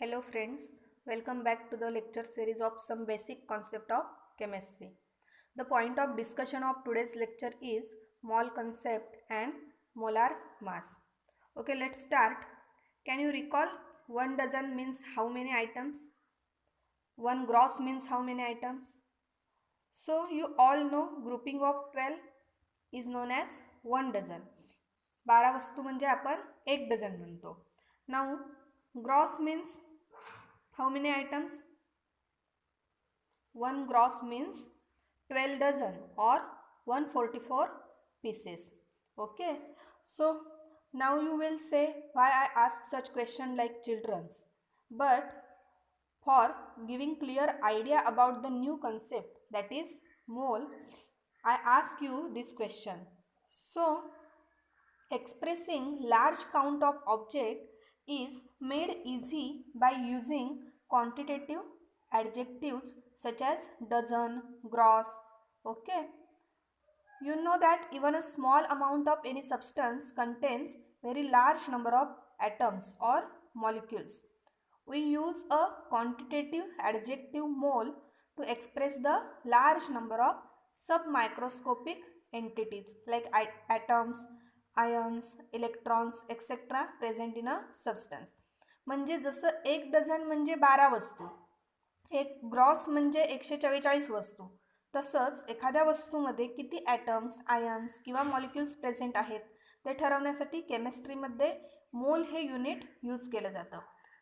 Hello friends, welcome back to the lecture series of some basic concept of chemistry. The point of discussion of today's lecture is mole concept and molar mass. Okay, let's start. Can you recall 1 dozen means how many items? 1 gross means how many items? So you all know grouping of 12 is known as 1 dozen. 12 वस्तू म्हणजे आपण 1 dozen म्हणतो. Now gross means how many items? 1 gross means 12 dozen or 144 pieces. Okay, so now you will say why I ask such question like children's, but for giving clear idea about the new concept, that is mole, I ask you this question. So expressing large count of object is made easy by using quantitative adjectives such as dozen, gross. Okay, you know that even a small amount of any substance contains very large number of atoms or molecules. We use a quantitative adjective mole to express the large number of submicroscopic entities like atoms, ions, electrons, etc. present in a substance. म्हणजे जसं 1 dozen म्हणजे 12 वस्तू, एक gross म्हणजे 144 वस्तू, तसंच एखाद्या वस्तूमध्ये किती ॲटम्स, आयन्स किंवा मॉलिक्युल्स प्रेझेंट आहेत ते ठरवण्यासाठी केमिस्ट्रीमध्ये मोल हे युनिट यूज केलं जातं.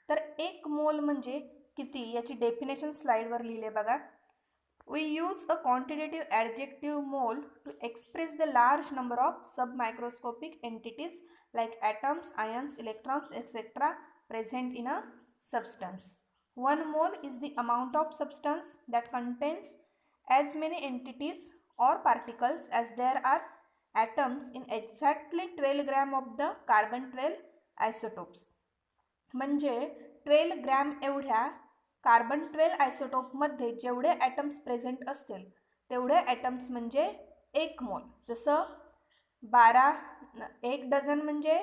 तर 1 मोल म्हणजे किती याची डेफिनेशन स्लाइडवर लिहिले बघा. We use a quantitative adjective mole to express the large number of submicroscopic entities like atoms, ions, electrons, etc. present in a substance. 1 mole is the amount of substance that contains as many entities or particles as there are atoms in exactly 12 gram of the carbon 12 isotopes. म्हणजे 12 gram एवढ्या carbon 12 आयसोटोपमध्ये जेवढे atoms present असतील तेवढे atoms म्हणजे 1 मोल. जसं 1 dozen म्हणजे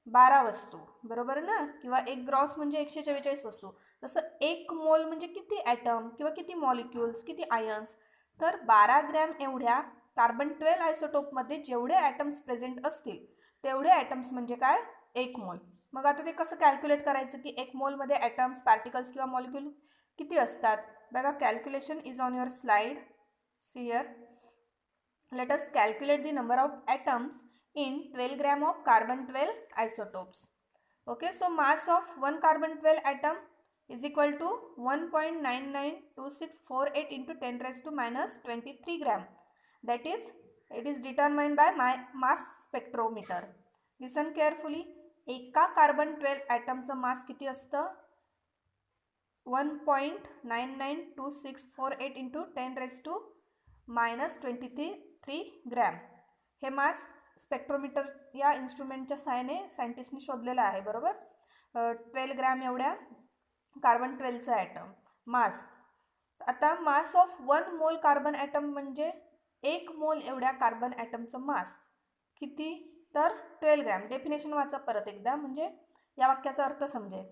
12 वस्तू, बरोबर ना, किंवा 1 ग्रॉस म्हणजे 144 वस्तू. तसं 1 मोल म्हणजे किती ॲटम किंवा किती मॉलिक्युल्स, किती आयन्स. तर 12 ग्रॅम एवढ्या कार्बन 12 आयसोटोपमध्ये जेवढे ॲटम्स प्रेझेंट असतील तेवढे ॲटम्स म्हणजे काय, 1 मोल. मग आता ते कसं कॅल्क्युलेट करायचं की 1 मोलमध्ये ॲटम्स, पार्टिकल्स किंवा मॉलिक्यूल किती असतात. बघा, calculation is on your slide. See here. Let us calculate the number of atoms in 12 gram of carbon 12 isotopes. Okay, so mass of 1 carbon 12 atom is equal to 1.992648 into 10 raised to minus 23 gram. That is, it is determined by my mass spectrometer. Listen carefully. एका carbon 12 ॲटमचं mass किती असतं, 1.992648 into 10 raise to minus 23 gram. हे mass spectrometer या इन्स्ट्रुमेंटच्या सहाय्याने सायंटिस्टनी शोधलेलं आहे, बरोबर. 12 gram एवढ्या कार्बन 12चं ॲटम मास. आता मास ऑफ 1 मोल कार्बन ॲटम म्हणजे 1 मोल एवढ्या कार्बन ॲटमचं मास किती, तर 12 ग्रॅम. डेफिनेशन वाचा परत एकदा म्हणजे या वाक्याचा अर्थ समजेल.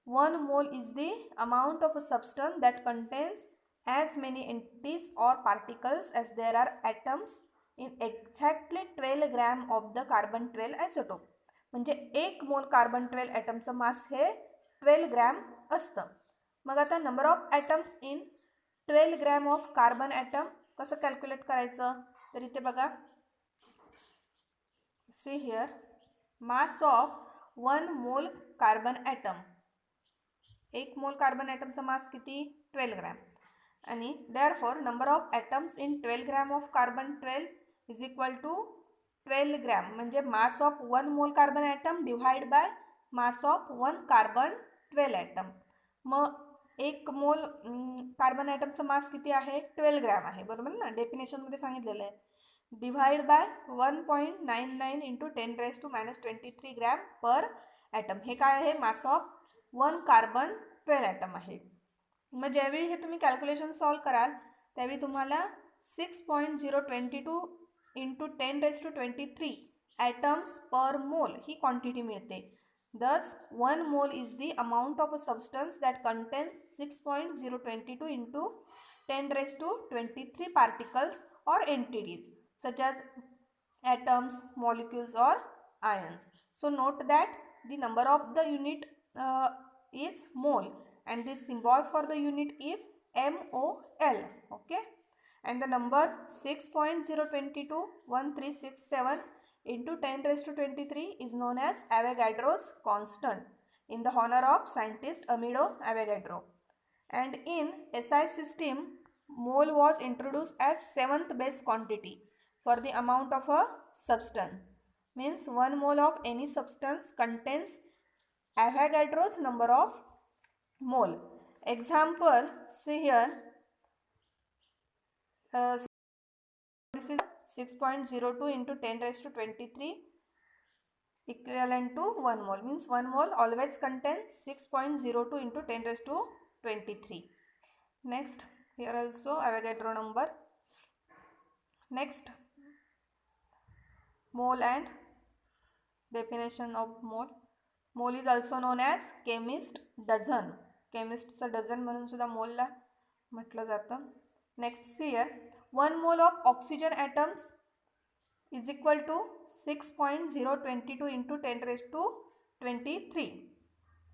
1 mole is the amount of a substance that contains as many entities or particles as there are atoms in exactly 12 gram of the carbon 12 isotope. म्हणजे 1 मोल कार्बन 12 ॲटमचं मास हे 12 ग्रॅम असतं. मग आता number of atoms in 12 gram of carbon atom कसं calculate करायचं, तर इथे बघा. See here, mass of 1 mole carbon item, 1 mole carbon ॲटमचा मास किती, 12 ग्रॅम. आणि therefore number of atoms in 12 gram of carbon 12 is equal to 12 gram म्हणजे mass of 1 mole carbon atom divide by mass of 1 carbon 12 atom. मग 1 mole carbon ॲटमचं mass किती आहे, 12 gram आहे, बरोबर ना, डेफिनेशनमध्ये सांगितलेलं आहे. Divide by 1.99 into 10 raise to minus 23 gram per atom. हे काय आहे, मास ऑफ 1 कार्बन 12 ॲटम आहे. मग ज्यावेळी हे तुम्ही कॅल्क्युलेशन सॉल्व कराल त्यावेळी तुम्हाला 6.022 इंटू 10 रेज टू 23 ॲटम्स पर मोल ही क्वांटिटी मिळते. Thus, 1 mole is the amount of a substance that contains 6.022 into 10 raised to 23 particles or entities such as atoms, molecules or ions. So note that the number of the unit is mole and the symbol for the unit is MOL. Okay, and the number 6.0221367 into 10 raised to 23 is known as Avogadro's constant in the honor of scientist Amido Avogadro. And in SI system, mole was introduced as 7th base quantity for the amount of a substance. Means 1 mole of any substance contains Avogadro's number of mole. Example, see here, so this is 6.02 into 10 raised to 23 equivalent to 1 mole. Means 1 mole always contains 6.02 into 10 raised to 23. Next, here also Avogadro number. Next, mole and definition of mole. Mole is also known as chemist dozen. Chemistचा dozen म्हणून सुद्धा मोलला म्हटलं जातं. Next, see here, 1 mole of oxygen atoms is equal to 6.022 into 10 raised to 23.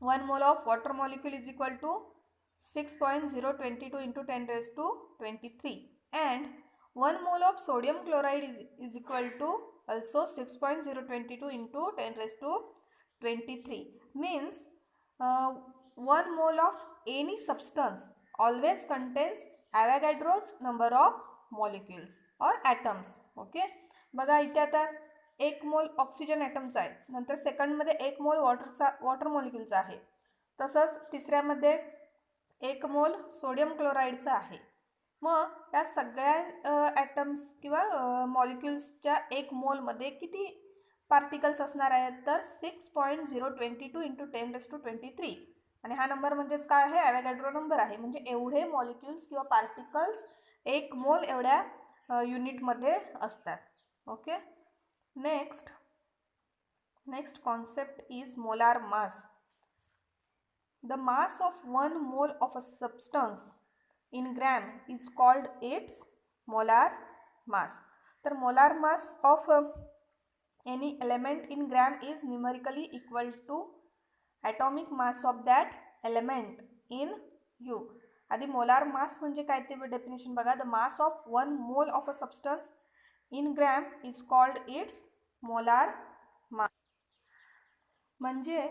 1 mole of water molecule is equal to 6.022 into 10 raised to 23. And 1 mole of sodium chloride is equal to also 6.022 into 10 raised to 23. Means 1 mole of any substance always contains Avogadro's number of molecules or atoms. Okay, बघा इथे आता 1 मोल oxygen ॲटमचा आहे, नंतर सेकंडमध्ये 1 मोल water मॉलिक्यूलचा आहे, तसंच तिसऱ्यामध्ये 1 मोल सोडियम क्लोराईडचा आहे. मग या सगळ्या ॲटम्स किंवा मॉलिक्युल्सच्या 1 मोलमध्ये किती पार्टिकल्स असणार आहेत तर 6.022 इंटू 10 रेज टू 23. आणि हा नंबर म्हणजेच काय आहे, ॲव्होगॅड्रो नंबर आहे. म्हणजे एवढे मॉलिक्युल्स किंवा पार्टिकल्स 1 मोल एवढ्या युनिटमध्ये असतात. Okay, next concept is molar mass. The mass of 1 mole of a substance in gram is called its molar mass. तर molar mass of any element in gram is numerically equal to atomic mass of that element in U. आधी molar mass म्हणजे काय ते definition बघा. The mass of 1 mole of a substance in gram is called its molar मास. म्हणजे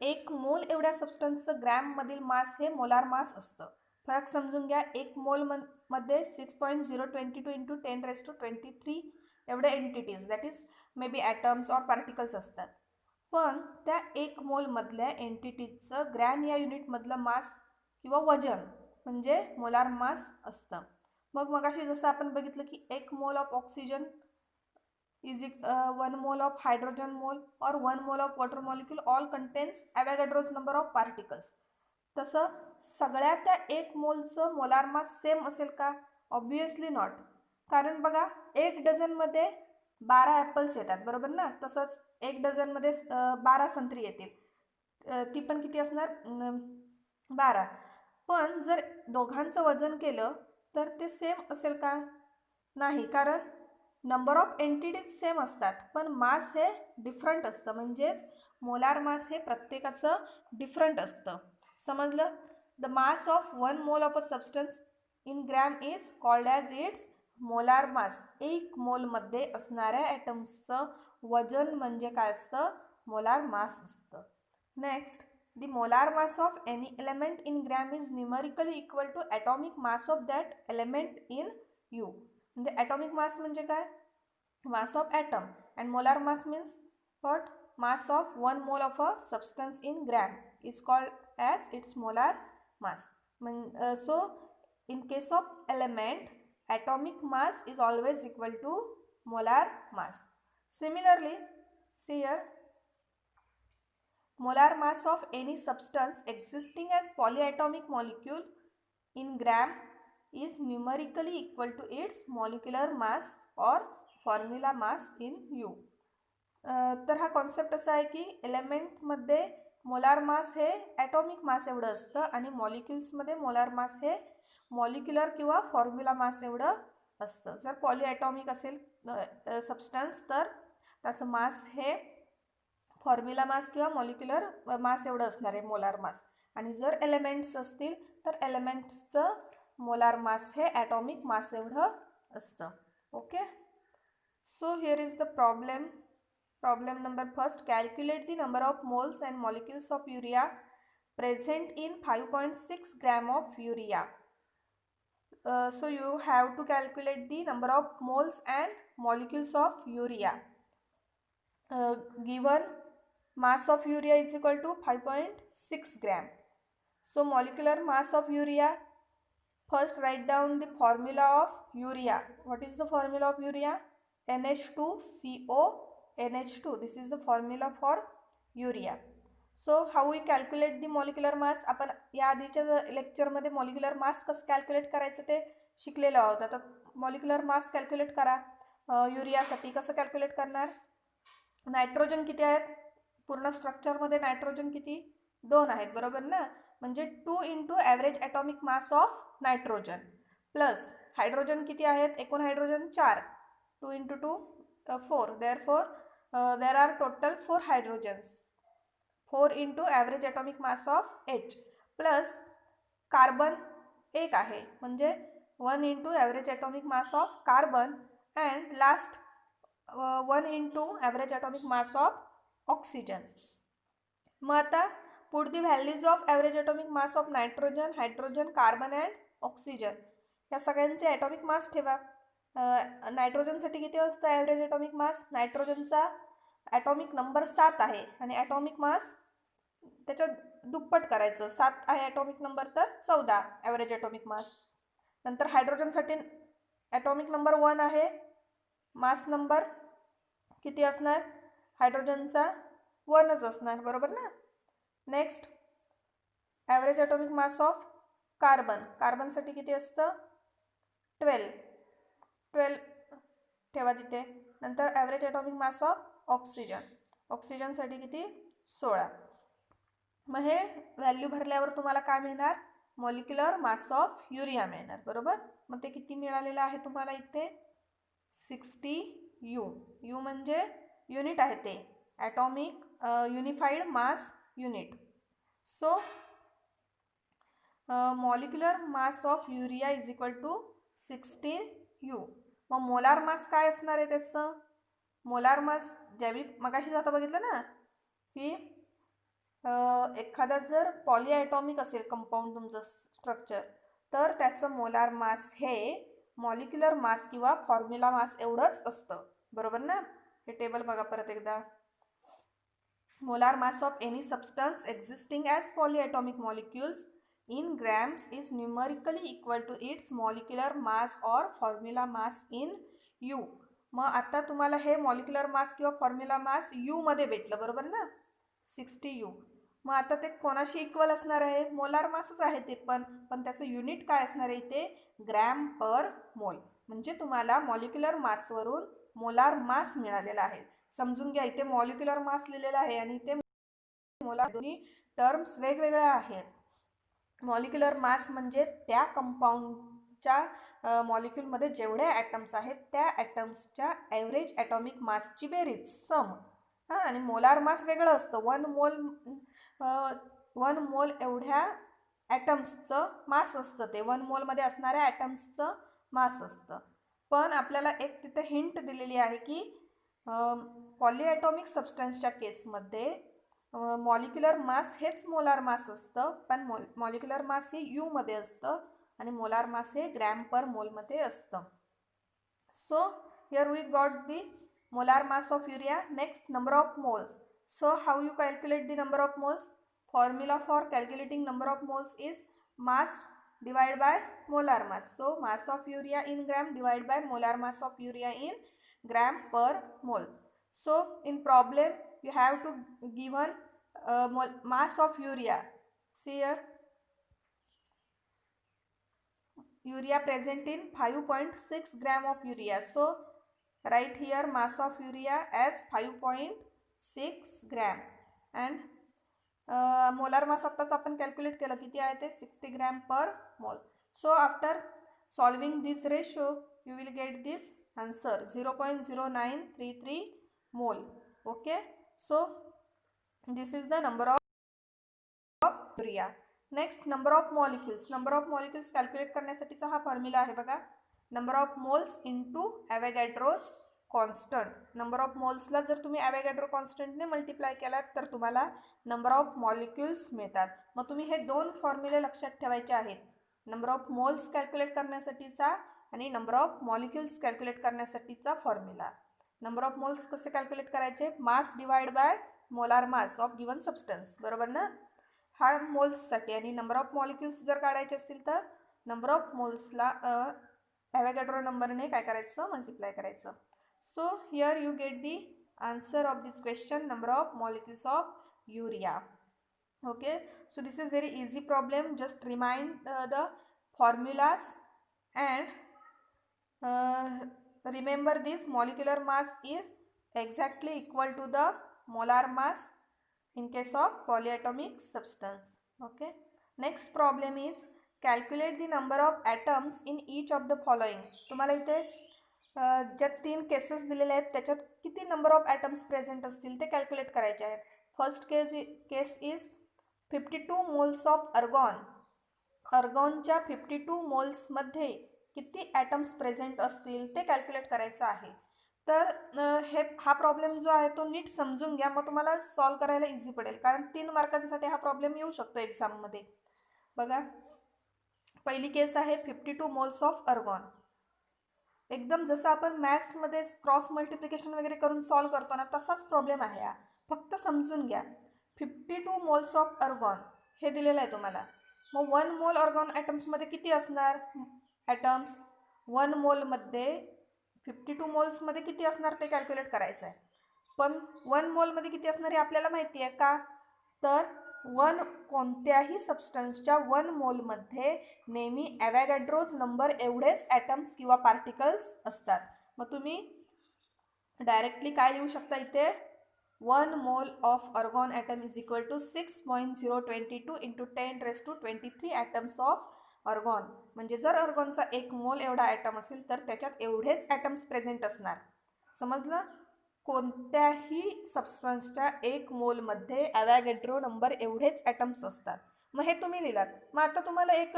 1 मोल एवढ्या सबस्टन्सचं ग्रॅममधील मास हे molar mass असतं. फरक समजून घ्या. 1 मोल मध्ये 6.022 इंटू 10 रेज टू 23 एवढे entities that is maybe atoms or particles असतात. पण त्या 1 मोलमधल्या एंटिटीजचं ग्रॅम या युनिटमधलं मास किंवा वजन म्हणजे मोलार मास असतं. मगाशी जसं आपण बघितलं की 1 mole of oxygen is 1 mole of hydrogen mole or 1 mole of water molecule all contains Avogadro's number of particles. तसं सगळ्या त्या 1 मोलचं मोलार मास सेम असेल का? Obviously not. कारण बघा 1 डझनमध्ये 12 ॲपल्स येतात बरोबर ना. तसंच 1 डझनमध्ये 12 संत्री येतील, ती पण किती असणार 12. पण जर दोघांचं वजन केलं तर ते सेम असेल का? नाही, कारण नंबर ऑफ एंटिटीज सेम असतात पण मास हे डिफरंट असतं. म्हणजेच मोलार मास हे प्रत्येकाचं डिफरंट असतं. समजलं. The mass of 1 mole of a substance in gram is called as its molar mass. 1 मोलमध्ये असणाऱ्या ॲटम्सचं वजन म्हणजे काय असतं? मोलार मास असतं. Next, the molar mass of any element in gram is numerically equal to atomic mass of that element in u. म्हणजे atomic mass म्हणजे काय? Mass of atom. And molar mass means what? Mass of 1 mole of a substance in gram is called as its molar mass. So in case of element atomic mass is always equal to molar mass. Similarly see here, molar mass of any substance existing as polyatomic molecule in gram is numerically equal to its molecular mass or formula mass in U. तर हा concept असा आहे की एलिमेंटमध्ये molar mass हे atomic mass एवढं असतं आणि मॉलिक्युल्समध्ये molar mass हे मॉलिक्युलर किंवा फॉर्म्युला मास एवढं असतं. जर पॉलीॲटॉमिक असेल सबस्टन्स तर त्याचं मास हे फॉर्म्युला मास किंवा मॉलिक्युलर मास एवढं असणार आहे मोलार मास. आणि जर एलिमेंट्स असतील तर एलिमेंट्सचं मोलार मास हे ॲटॉमिक मास एवढं असतं. Okay. So here is the problem. Problem number first, calculate the number of moles and molecules of urea present in 5.6 gram of urea. So you have to calculate the number of moles and molecules of urea. Given mass of urea is equal to 5.6 gram. So molecular mass of urea, first write down the formula of urea. What is the formula of urea? NH2CO NH2. This is the formula for urea. So how we calculate the molecular mass? आपण या आधीच्या लेक्चरमध्ये molecular mass कसं calculate करायचं ते शिकलेलो आहोत. आता मॉलिक्युलर मास कॅल्क्युलेट करा. युरियासाठी कसं कॅल्क्युलेट करणार? नायट्रोजन किती आहेत? पूर्ण स्ट्रक्चरमध्ये नायट्रोजन किती? 2 आहेत, बरोबर ना? म्हणजे 2 into average atomic mass of nitrogen plus hydrogen किती आहेत? एकूण hydrogen 4. 2 into 2 4. There are total 4 hydrogens. 4 into average atomic mass of H plus carbon 1 आहे म्हणजे 1 into average atomic mass of carbon and last 1 into average atomic mass of oxygen. मग आता put the values of average atomic mass of nitrogen, hydrogen, carbon and oxygen या सगळ्यांचे atomic mass ठेवा. नायट्रोजनसाठी किती असतं ॲव्हरेज ॲटॉमिक मास? नायट्रोजनचा atomic number 7 आहे आणि ॲटॉमिक मास त्याच्या दुप्पट करायचं. 7 आहे ॲटॉमिक नंबर तर 14 ॲव्हरेज ॲटॉमिक मास. नंतर हायड्रोजनसाठी ॲटॉमिक नंबर 1 आहे, मास नंबर किती असणार? हायड्रोजनचा 1च असणार, बरोबर ना? Next average atomic mass of carbon. कार्बनसाठी किती असतं? 12 ठेवा तिथे. नंतर average atomic mass of oxygen. ऑक्सिजनसाठी किती? 16. मग हे व्हॅल्यू भरल्यावर तुम्हाला काय मिळणार? मॉलिक्युलर मास ऑफ युरिया मिळणार, बरोबर? मग ते किती मिळालेलं आहे तुम्हाला इथे? 60 U. U म्हणजे युनिट आहे ते, atomic unified mass unit. So molecular mass of urea is equal to 16 U. मग मोलार मास काय असणार आहे त्याचं? मोलार मास ज्यावेळी मगाशी जाता बघितलं ना की एखादा जर पॉलीॲटॉमिक असेल कंपाऊंड तुमचं स्ट्रक्चर तर त्याचं मोलार मास हे मॉलिक्युलर मास किंवा फॉर्म्युला मास एवढंच असतं, बरोबर ना? हे टेबल बघा परत एकदा. Molar mass of any substance existing as polyatomic molecules in grams is numerically equal to its molecular mass or formula mass in U. मग आता तुम्हाला हे मॉलिक्युलर मास किंवा फॉर्म्युला मास U मध्ये भेटलं, बरोबर ना? 60 U. मग आता ते कोणाशी इक्वल असणार आहे? मोलार मासच आहे ते पण त्याचं युनिट काय असणार आहे इथे? ग्रॅम पर मोल. म्हणजे तुम्हाला मॉलिक्युलर मासवरून मोलार मास मिळालेला आहे. समजून घ्या, इथे मॉलिक्युलर मास लिहिलेला आहे आणि इथे मोलार, दोन्ही टर्म्स वेगवेगळ्या आहेत. मॉलिक्युलर मास म्हणजे त्या कंपाऊंडच्या मॉलिक्युलमध्ये जेवढे ॲटम्स आहेत त्या ॲटम्सच्या ॲव्हरेज ॲटॉमिक मासची बेरीज, सम. हां, आणि मोलार मास वेगळं असतं. 1 मोल एवढ्या ॲटम्सचं मास असतं ते. 1 मोलमध्ये असणाऱ्या ॲटम्सचं मास असतं. पण आपल्याला एक तिथे हिंट दिलेली आहे की पॉलीॲटॉमिक सबस्टन्सच्या केसमध्ये मॉलिक्युलर मास हेच मोलार मास असतं, पण मॉलिक्युलर मास हे U मध्ये असतं आणि मोलार मास हे ग्रॅम पर मोलमध्ये असतं. So here we got the molar mass of urea. Next, number of moles. So how you calculate the number of moles? Formula for calculating number of moles is mass divided by molar mass. So mass of urea in gram divided by molar mass of urea in gram per mole. So in problem you have to given mass of urea. See here, urea present in 5.6 gram of urea. So write here mass of urea as 5.6 gram and molar mass आत्ताच आपण calculate केलं किती आहे ते 60 gram per मोल. So after solving this ratio you will get this answer 0.0933 mole. Okay, so this is the number of urea. Next number of molecules. Number of molecules calculate करण्यासाठीचा हा formula आहे बघा. Number of moles into Avogadro's constant. Number of मोल्सला जर तुम्ही Avogadro कॉन्स्टंटने multiply केलात तर तुम्हाला नंबर ऑफ मॉलिक्युल्स मिळतात. मग तुम्ही हे दोन फॉर्म्युले लक्षात ठेवायचे आहेत. नंबर ऑफ मोल्स कॅल्क्युलेट करण्यासाठीचा आणि नंबर ऑफ मॉलिक्युल्स कॅल्क्युलेट करण्यासाठीचा फॉर्म्युला. नंबर ऑफ मोल्स कसे कॅल्क्युलेट करायचे? Mass divide by molar mass of given substance, बरोबर ना. हा मोल्ससाठी. आणि नंबर ऑफ मॉलिक्युल्स जर काढायचे असतील तर नंबर ऑफ मोल्सला ॲव्होगॅड्रो नंबरने काय करायचं? मल्टिप्लाय करायचं. So here you get the answer of this question, number of molecules of urea. Okay, so this is very easy problem. Just remind the formulas and remember this molecular mass is exactly equal to the molar mass in case of polyatomic substance. Okay, next problem is calculate the number of atoms in each of the following. तुम्हाला इथे ज्या 3 cases दिलेले आहेत त्याच्यात किती number of atoms present असतील ते calculate करायचे आहेत. First case is 52 moles of argon. अर्गॉनच्या 52 मोल्समध्ये किती ॲटम्स प्रेझेंट असतील ते कॅल्क्युलेट करायचं आहे. तर हा प्रॉब्लेम जो आहे तो नीट समजून घ्या, मग तुम्हाला सॉल्व करायला इझी पडेल. कारण 3 मार्कांसाठी हा प्रॉब्लेम येऊ शकतो एक्झाममध्ये. बघा, पहिली केस आहे 52 मोल्स ऑफ अर्गॉन. एकदम जसं आपण मॅथ्समध्ये क्रॉस मल्टिप्लिकेशन वगैरे करून सॉल्व करतो ना, तसाच प्रॉब्लेम आहे हा. फक्त समजून घ्या. 52 मोल्स ऑफ अर्गॉन हे दिलेलं आहे तुम्हाला. मग 1 मोल अर्गॉन ॲटम्समध्ये किती असणार ॲटम्स? 1 मोलमध्ये 52 मोल्समध्ये किती असणार ते कॅल्क्युलेट करायचं आहे. पण 1 मोलमध्ये किती असणार हे आपल्याला माहिती आहे का? तर कोणत्याही सबस्टन्सच्या 1 मोलमध्ये नेहमी ॲव्होगॅड्रोज नंबर एवढेच ॲटम्स किंवा पार्टिकल्स असतात. मग तुम्ही डायरेक्टली काय लिहू शकता इथे? 1 mole of argon atom is equal to 6.022 into 10⁻23 atoms of argon. म्हणजे जर अर्गॉनचा 1 मोल एवढा ॲटम असेल तर त्याच्यात एवढेच ॲटम्स प्रेझेंट असणार. समजलं? कोणत्याही सबस्टन्सच्या 1 मोलमध्ये ॲव्होगॅड्रो नंबर एवढेच ॲटम्स असतात. मग हे तुम्ही लिहिलात. मग आता तुम्हाला एक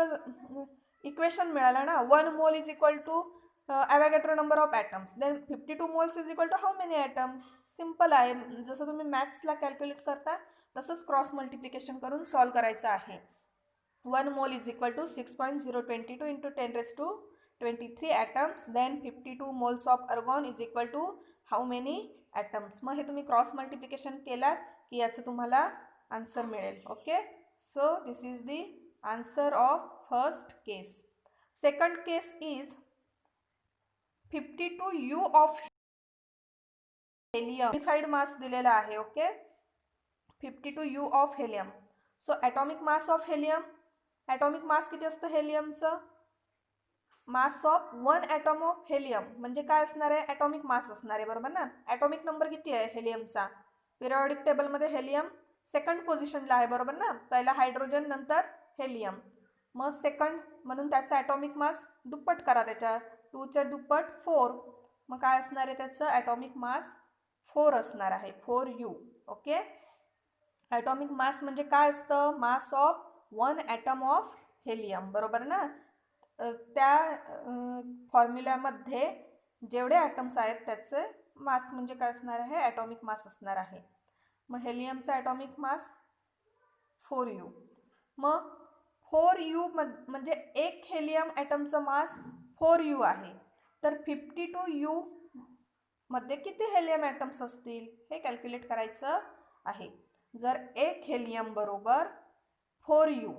इक्वेशन मिळालं ना, 1 mole is equal to Avogadro number of atoms, then 52 moles is equal to how many atoms. Simple आहे. जसं तुम्ही मॅथ्सला कॅल्क्युलेट करता तसंच क्रॉस मल्टिप्लिकेशन करून सॉल्व करायचं आहे. 1 mole is equal to 6.022 into 10⁻23 atoms, then 52 moles of argon is equal to how many atoms. मग हे तुम्ही क्रॉस मल्टिप्लिकेशन केलात की याचं तुम्हाला आन्सर मिळेल. Okay, so this is the answer of first case. Second case is 52 you of helium. Unified mass दिलेला आहे. Okay, 52 you of helium. So atomic mass of helium, atomic mass किती असतं हेलियमचं? मास of 1 atom of helium म्हणजे काय असणार आहे? Atomic मास असणार आहे, बरोबर ना. ॲटॉमिक नंबर किती आहे हेलियमचा? पिरियॉडिक टेबलमध्ये हेलियम सेकंड पोझिशनला आहे, बरोबर ना. पहिला हायड्रोजन, नंतर हेलियम, मग सेकंड, म्हणून त्याचा ॲटॉमिक मास दुप्पट करा त्याच्या. 2च्या दुप्पट 4. मग काय असणार आहे त्याचं? ॲटॉमिक मास 4 असणार आहे, 4U. ओके, ॲटॉमिक मास म्हणजे काय असतं? Mass of 1 atom of helium, बरोबर ना. त्या फॉर्म्युल्यामध्ये जेवढे ॲटम्स आहेत त्याचे मास म्हणजे काय असणार आहे? ॲटॉमिक मास असणार आहे. मग हेलियमचा ॲटॉमिक मास 4U. मग 4U म्हणजे एक हेलियम ॲटमचं मास 4U आहे. तर 52U मध्ये किती हेलियम ॲटम्स असतील हे कॅल्क्युलेट करायचं आहे. जर एक हेलियम बरोबर 4U,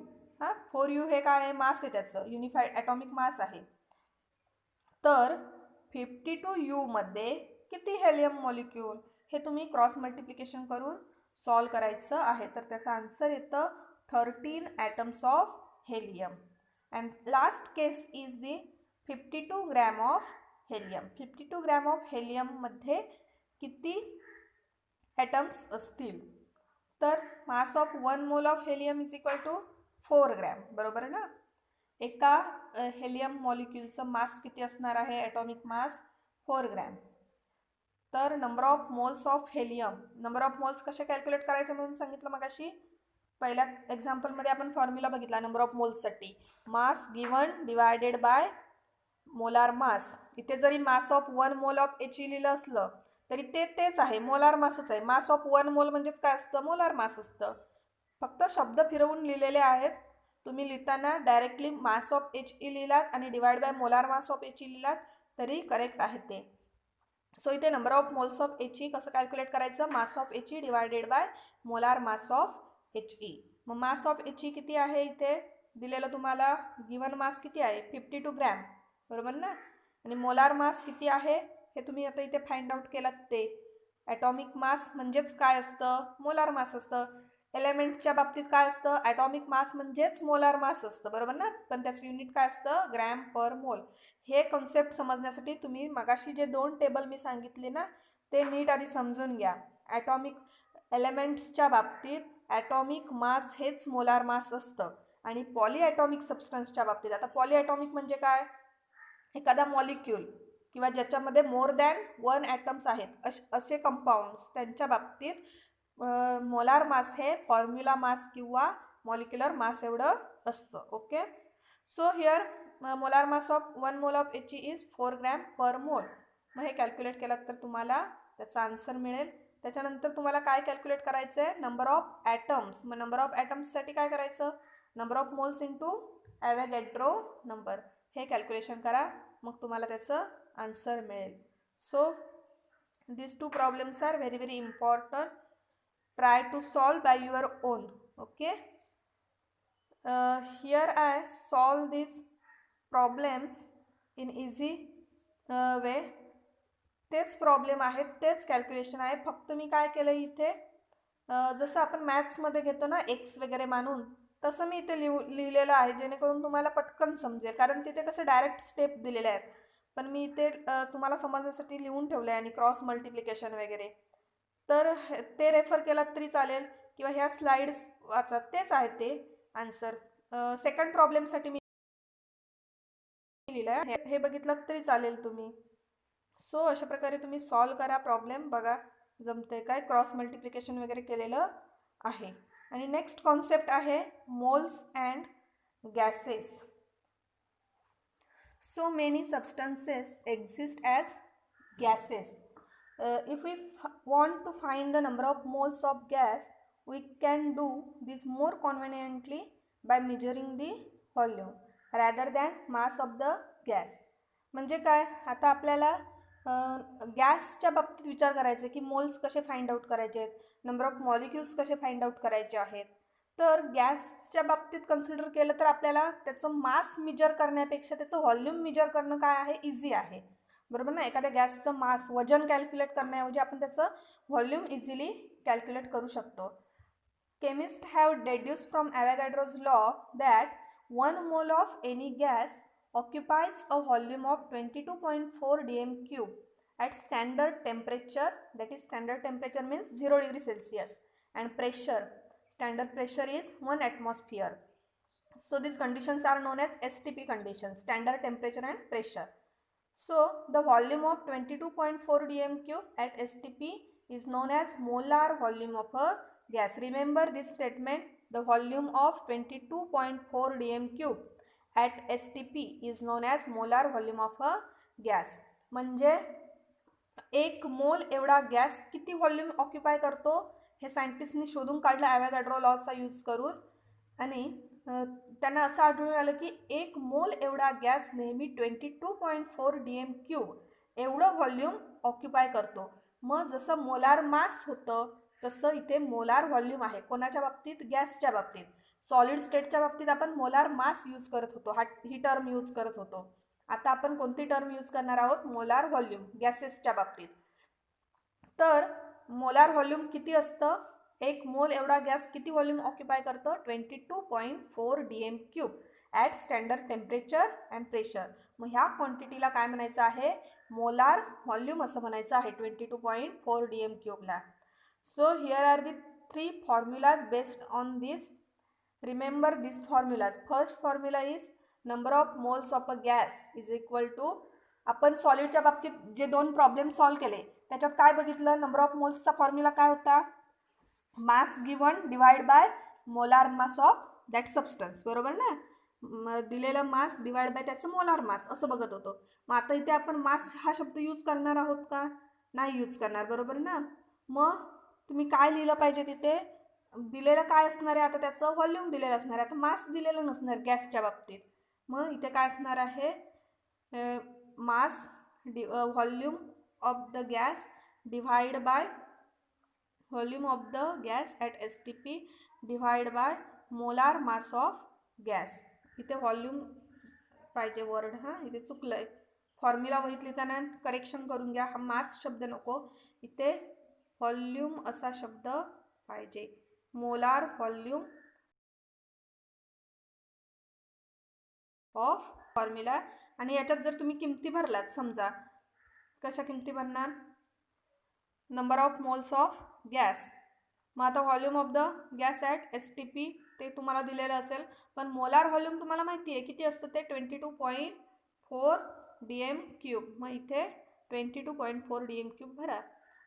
4U हे काय आहे? मास आहे त्याचं, युनिफाईड ॲटॉमिक मास आहे. तर 52U मध्ये किती हेलियम मॉलिक्यूल हे तुम्ही क्रॉस मल्टिप्लिकेशन करून सॉल्व करायचं आहे. तर त्याचं आन्सर येतं 13 atoms of helium. And last case is the 52 gram of helium. 52 gram of हेलियममध्ये किती ॲटम्स असतील? तर mass of 1 mole of helium is equal to 4 gram. बरोबर ना? एका हेलियम मॉलिक्यूलचं मास किती असणार आहे? Atomic mass 4 gram. तर number of moles of helium, number of moles कसे कॅल्क्युलेट करायचं म्हणून सांगितलं मगाशी. पहिल्या एक्झाम्पलमध्ये आपण फॉर्म्युला बघितला number of मोल्ससाठी. Mass given divided by molar mass. इथे जरी मास ऑफ 1 मोल ऑफ एच लिहिलं असलं तरी तेच आहे, मोलार मासच आहे. मास ऑफ 1 मोल म्हणजेच काय असतं? मोलार मास असतं. फक्त शब्द फिरवून लिहिलेले आहेत. तुम्ही लिहिताना डायरेक्टली मास ऑफ एच लिहिलात आणि divide by molar mass of H लिहिलात तरी करेक्ट आहे ते. सो इथे number of moles of H कसं कॅल्क्युलेट करायचं? Mass of H divided by molar mass of H. मग मास ऑफ एच किती आहे? इथे दिलेलं तुम्हाला गिवन मास किती आहे? 52 ग्रॅम. बरोबर ना? आणि मोलार मास किती आहे हे तुम्ही आता इथे फाइंड आउट केलात ते. ॲटॉमिक मास म्हणजेच काय असतं? मोलार मास असतं. एलिमेंटच्या बाबतीत काय असतं? ॲटॉमिक मास म्हणजेच मोलार मास असतं. बरोबर ना? पण त्याचं युनिट काय असतं? ग्रॅम पर मोल. हे कॉन्सेप्ट समजण्यासाठी तुम्ही मगाशी जे 2 टेबल मी सांगितले ना ते नीट आधी समजून घ्या. ॲटॉमिक एलिमेंट्सच्या बाबतीत ॲटॉमिक मास हेच मोलार मास असतं. आणि पॉलीॲटॉमिक सबस्टन्सच्या बाबतीत, आता पॉलीॲटॉमिक म्हणजे काय? एखादा मॉलिक्यूल किंवा ज्याच्यामध्ये मोर दॅन 1 ॲटम्स आहेत असे कंपाऊंड्स, त्यांच्या बाबतीत मोलार मास हे फॉर्म्युला मास किंवा मॉलिक्युलर मास एवढं असतं. Okay. So here molar mass of 1 mole of H is 4 gram per मोल. मग हे कॅल्क्युलेट केलात तर तुम्हाला त्याचा आन्सर मिळेल. त्याच्यानंतर तुम्हाला काय कॅल्क्युलेट करायचं आहे? Number of atoms. मग नंबर ऑफ ॲटम्ससाठी काय करायचं? Number of moles into Avogadro number. हे कॅल्क्युलेशन करा, मग तुम्हाला त्याचं आन्सर मिळेल. So these 2 problems are very very important. Try to solve by your own. Okay. Here I solve these problems in easy way. तेच प्रॉब्लेम आहेत, तेच calculation आहे. फक्त मी काय केलं इथे, जसं आपण मॅथ्समध्ये घेतो ना एक्स वगैरे मानून, तसं मी इथे लिहिलेलं आहे जेणेकरून तुम्हाला पटकन समजेल. कारण तिथे कसं डायरेक्ट स्टेप दिलेले आहेत, पण मी इथे तुम्हाला समजण्यासाठी लिहून ठेवलं आहे. आणि क्रॉस मल्टिप्लिकेशन वगैरे तर ते रेफर केलात तरी चालेल किंवा ह्या स्लाइड्स वाचा, तेच आहे ते आन्सर. सेकंड प्रॉब्लेमसाठी मी लिहिलं आहे, हे बघितलं तरी चालेल तुम्ही. सो अशा प्रकारे तुम्ही सॉल्व करा प्रॉब्लेम, बघा जमते काय. क्रॉस मल्टिप्लिकेशन वगैरे केलेलं आहे. आणि नेक्स्ट कॉन्सेप्ट आहे moles and gases. So many substances exist as gases. If we want to find the number of moles of gas, we can do this more conveniently by measuring the volume rather than mass of the gas. म्हणजे काय? आता आपल्याला गॅसच्या बाबतीत विचार करायचा की moles कसे फाइंड आउट करायचे आहेत, नंबर ऑफ मॉलिक्युल्स कसे फाइंड आउट करायचे आहेत. तर गॅसच्या बाबतीत कन्सिडर केलं तर आपल्याला त्याचं मास मेजर करण्यापेक्षा त्याचं व्हॉल्यूम मेजर करणं काय आहे? इझी आहे. बरोबर ना? एखाद्या गॅसचं मास वजन कॅल्क्युलेट करण्याऐवजी आपण त्याचं व्हॉल्यूम इझिली कॅल्क्युलेट करू शकतो. Chemist have deduced from Avogadro's law that 1 mole of any gas occupies a volume of 22.4 dm cube at standard temperature, that is standard temperature means 0 degree Celsius, and pressure, standard pressure is 1 atmosphere. So these conditions are known as STP conditions, standard temperature and pressure. So the volume of 22.4 dm cube at STP is known as molar volume of a gas. Remember this statement, the volume of 22.4 dm cube at STP is known as molar volume of a gas. म्हणजे 1 मोल एवढा gas किती volume occupy करतो हे सायंटिस्टनी शोधून काढलं Avogadro लॉचा use करून. आणि त्यांना असं आढळून आलं की 1 मोल एवढा गॅस नेहमी 22.4 dm क्यूब एवढं व्हॉल्यूम ऑक्युपाय करतो. मग जसं मोलार मास होतं तसं इथे मोलार व्हॉल्यूम आहे. कोणाच्या बाबतीत? गॅसच्या बाबतीत. सॉलिड स्टेटच्या बाबतीत आपण मोलार मास यूज करत होतो, ही टर्म यूज करत होतो. आता आपण कोणती टर्म यूज करणार आहोत? मोलार व्हॉल्यूम गॅसेसच्या बाबतीत. तर मोलार व्हॉल्यूम किती असतं? एक मोल एवढा गॅस किती व्हॉल्यूम ऑक्युपाय करतं 22.4 DM³ at standard temperature and pressure. मग ह्या क्वांटिटीला काय म्हणायचं आहे मोलार व्हॉल्यूम असं म्हणायचं आहे 22.4 DM³ला. So here are the 3 formulas based on this. Remember this formulas. First formula is number of moles of a gas is equal to, आपण सॉलिडच्या बाबतीत जे 2 प्रॉब्लेम सॉल्व केले त्याच्यात काय बघितलं, नंबर ऑफ मोल्सचा फॉर्म्युला काय होता, mass given divide by molar mass of that substance, बरोबर ना. दिलेलं मास डिवाइड बाय त्याचं मोलार मास असं बघत होतो. मग आता इथे आपण मास हा शब्द यूज करणार आहोत का, नाही यूज करणार, बरोबर ना. मग तुम्ही काय लिहिलं पाहिजे तिथे, दिलेलं काय असणार आहे, आता त्याचं व्हॉल्यूम दिलेलं असणार आहे, आता मास दिलेलं नसणार गॅसच्या बाबतीत. मग इथे काय असणार आहे, mass volume of the gas divide by volume of the gas at STP divide by molar mass of gas. इथे व्हॉल्यूम पाहिजे वर्ड, हां इथे चुकलं आहे. फॉर्म्युला बघितली त्यांना करेक्शन करून घ्या, हा मास शब्द नको, इथे व्हॉल्यूम असा शब्द पाहिजे, मोलार व्हॉल्यूम ऑफ फॉर्म्युला. आणि याच्यात जर तुम्ही किमती भरलात, समजा कशा किमती भरणार, number of moles of gas. मग आता volume of the gas at STP ते तुम्हाला दिलेलं असेल, पण मोलार व्हॉल्यूम तुम्हाला माहिती आहे किती असतं ते 22.4 DM³. मग इथे 22.4 DM³ भरा.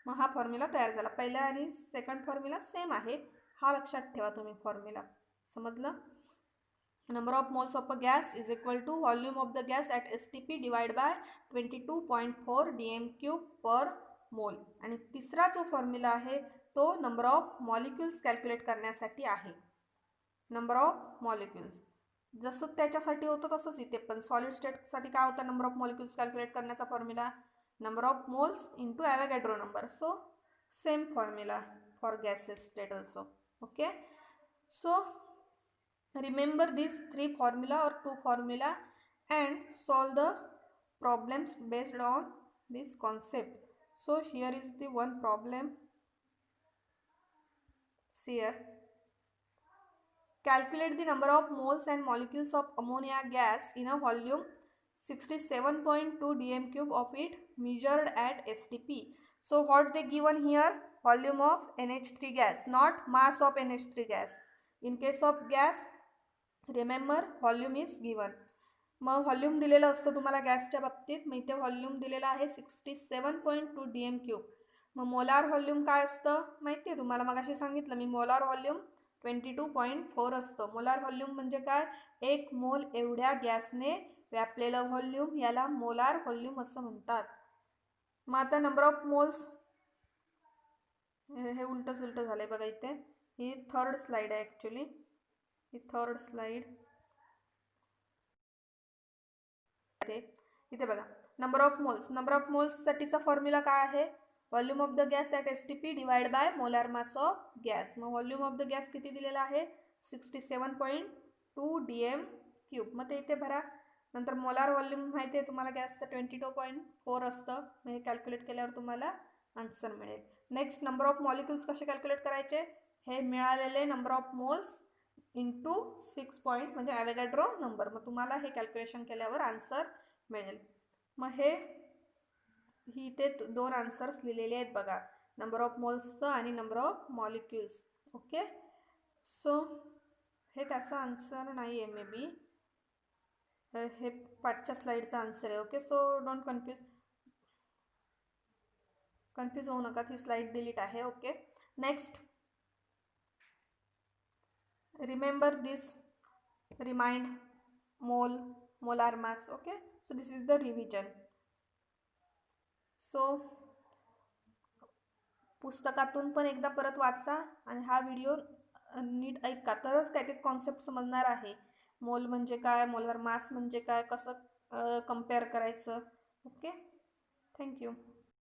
मग हा फॉर्म्युला तयार झाला. पहिला आणि सेकंड फॉर्म्युला सेम आहे, हा लक्षात ठेवा तुम्ही फॉर्म्युला, समजलं. Number of moles of a gas is equal to volume of the gas at STP divide by 22.4 DM³ per mole. आणि तिसरा जो फॉर्म्युला आहे तो नंबर ऑफ मॉलिक्युल्स कॅल्क्युलेट करण्यासाठी आहे. नंबर ऑफ मॉलिक्युल्स जसं त्याच्यासाठी होतं तसंच इथे पण सॉलिड स्टेटसाठी काय होतं, नंबर ऑफ मॉलिक्युल्स कॅल्क्युलेट करण्याचा formula number of moles into Avogadro number. So same formula for gases state also. Okay, so remember these 3 formula or 2 formula and solve the problems based on this concept. So here is the one problem. See here, calculate the number of moles and molecules of ammonia gas in a volume 67.2 DM³ of it measured at STP. So what they given here, volume of NH3 gas, not mass of NH3 gas. In case of gas, remember volume is given. मग volume दिलेलं असतं तुम्हाला गॅसच्या बाबतीत, मग इथे volume दिलेलं आहे 67.2 DM³. मग मोलार व्हॉल्यूम काय असतं माहिती आहे तुम्हाला, मगाशी सांगितलं मी, मोलार व्हॉल्यूम 22.4 असतं. मोलार व्हॉल्यूम म्हणजे काय, एक मोल एवढ्या गॅसने व्यापलेलं व्हॉल्यूम याला मोलार व्हॉल्यूम असं म्हणतात. मग आता नंबर ऑफ मोल्स, हे उलटं सुलटं झालं आहे बघा, इथे ही थर्ड स्लाईड आहे ॲक्च्युली, ही थर्ड स्लाइड. इथे बघा number of moles, number of मोल्ससाठीचा फॉर्म्युला काय आहे, volume of the gas at STP divide by molar mass of gas. मग व्हॉल्यूम ऑफ द गॅस किती दिलेला आहे 67.2 DM³. मग ते इथे भरा. नंतर मोलार व्हॉल्यूम माहिती आहे तुम्हाला गॅसचं 22.4 असतं, मग हे कॅल्क्युलेट केल्यावर तुम्हाला आन्सर मिळेल. नेक्स्ट नंबर ऑफ मॉलिक्युल्स कसे कॅल्क्युलेट करायचे, हे मिळालेले number of moles into 6 point म्हणजे ॲव्होगॅड्रो नंबर. मग तुम्हाला हे कॅल्क्युलेशन केल्यावर आन्सर मिळेल. मग हे इथे 2 आन्सर्स लिहिलेले आहेत बघा, नंबर ऑफ मोल्सचं आणि number of molecules. Okay, so हे त्याचा आन्सर नाही आहे, मे बी हे पाठच्या स्लाईडचा आन्सर आहे. ओके, सो डोंट कन्फ्यूज होऊ नका, ही स्लाईड डिलीट आहे. Okay, next remember this, remind mole, molar mass. Okay, so this is the revision. So पुस्तकातून पण एकदा परत वाचा आणि हा व्हिडिओ नीट ऐका, तरच काय ते कॉन्सेप्ट समजणार आहे. मोल म्हणजे काय, मोलार मास म्हणजे काय, कसं कंपेअर करायचं. Okay, thank you.